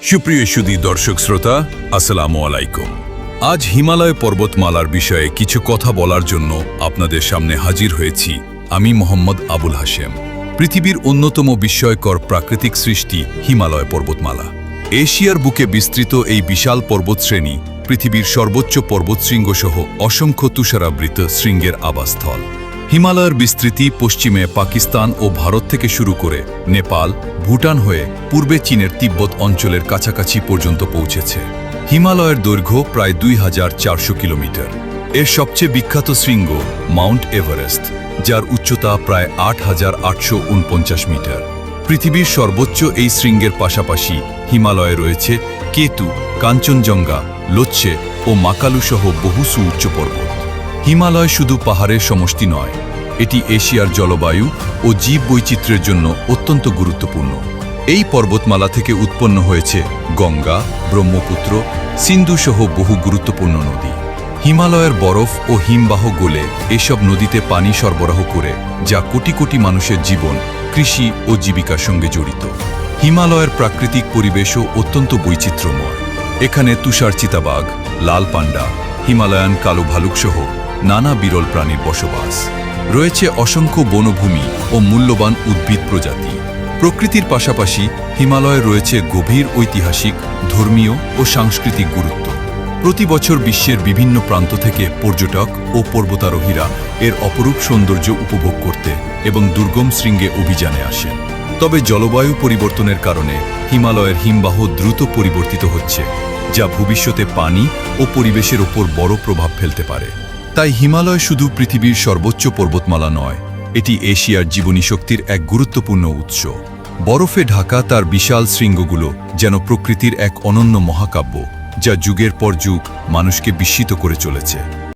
সুপ্রিয় সুধী দর্শক শ্রোতা, আসসালামু আলাইকুম। আজ হিমালয় পর্বতমালার বিষয়ে কিছু কথা বলার জন্য আপনাদের সামনে হাজির হয়েছি। আমি মোহাম্মদ আবুল হাশেম। পৃথিবীর অন্যতম বিস্ময়কর প্রাকৃতিক সৃষ্টি হিমালয় পর্বতমালা। এশিয়ার বুকে বিস্তৃত এই বিশাল পর্বতশ্রেণী পৃথিবীর সর্বোচ্চ পর্বতশৃঙ্গ সহ অসংখ্য তুষারাবৃত শৃঙ্গের আবাসস্থল। হিমালয়ের বিস্তৃতি পশ্চিমে পাকিস্তান ও ভারত থেকে শুরু করে নেপাল, ভুটান হয়ে পূর্বে চীনের তিব্বত অঞ্চলের কাছাকাছি পর্যন্ত পৌঁছেছে। হিমালয়ের দৈর্ঘ্য প্রায় ২,৪০০ কিলোমিটার। এর সবচেয়ে বিখ্যাত শৃঙ্গ মাউন্ট এভারেস্ট, যার উচ্চতা প্রায় ৮,৮৪৯ মিটার। পৃথিবীর সর্বোচ্চ এই শৃঙ্গের পাশাপাশি হিমালয়ে রয়েছে কেতু, কাঞ্চনজঙ্ঘা, লোচ্ছে ও মাকালু সহ বহু সুউচ্চ পর্বত। হিমালয় শুধু পাহাড়ের সমষ্টি নয়, এটি এশিয়ার জলবায়ু ও জীববৈচিত্র্যের জন্য অত্যন্ত গুরুত্বপূর্ণ। এই পর্বতমালা থেকে উৎপন্ন হয়েছে গঙ্গা, ব্রহ্মপুত্র, সিন্ধু সহ বহু গুরুত্বপূর্ণ নদী। হিমালয়ের বরফ ও হিমবাহ গলে এসব নদীতে পানি সরবরাহ করে, যা কোটি কোটি মানুষের জীবন, কৃষি ও জীবিকার সঙ্গে জড়িত। হিমালয়ের প্রাকৃতিক পরিবেশও অত্যন্ত বৈচিত্র্যময়। এখানে তুষার চিতাবাঘ, লাল পান্ডা, হিমালয়ান কালো ভালুক সহ নানা বিরল প্রাণীর বসবাস। রয়েছে অসংখ্য বনভূমি ও মূল্যবান উদ্ভিদ প্রজাতি। প্রকৃতির পাশাপাশি হিমালয়ে রয়েছে গভীর ঐতিহাসিক, ধর্মীয় ও সাংস্কৃতিক গুরুত্ব। প্রতি বছর বিশ্বের বিভিন্ন প্রান্ত থেকে পর্যটক ও পর্বতারোহীরা এর অপরূপ সৌন্দর্য উপভোগ করতে এবং দুর্গম শৃঙ্গে অভিযানে আসেন। তবে জলবায়ু পরিবর্তনের কারণে হিমালয়ের হিমবাহ দ্রুত পরিবর্তিত হচ্ছে, যা ভবিষ্যতে পানি ও পরিবেশের ওপর বড় প্রভাব ফেলতে পারে। তাই হিমালয় শুধু পৃথিবীর সর্বোচ্চ পর্বতমালা নয়, এটি এশিয়ার জীবনী শক্তির এক গুরুত্বপূর্ণ উৎস। বরফে ঢাকা তার বিশাল শৃঙ্গগুলো যেন প্রকৃতির এক অনন্য মহাকাব্য, যা যুগের পর যুগ মানুষকে বিস্মিত করে চলেছে।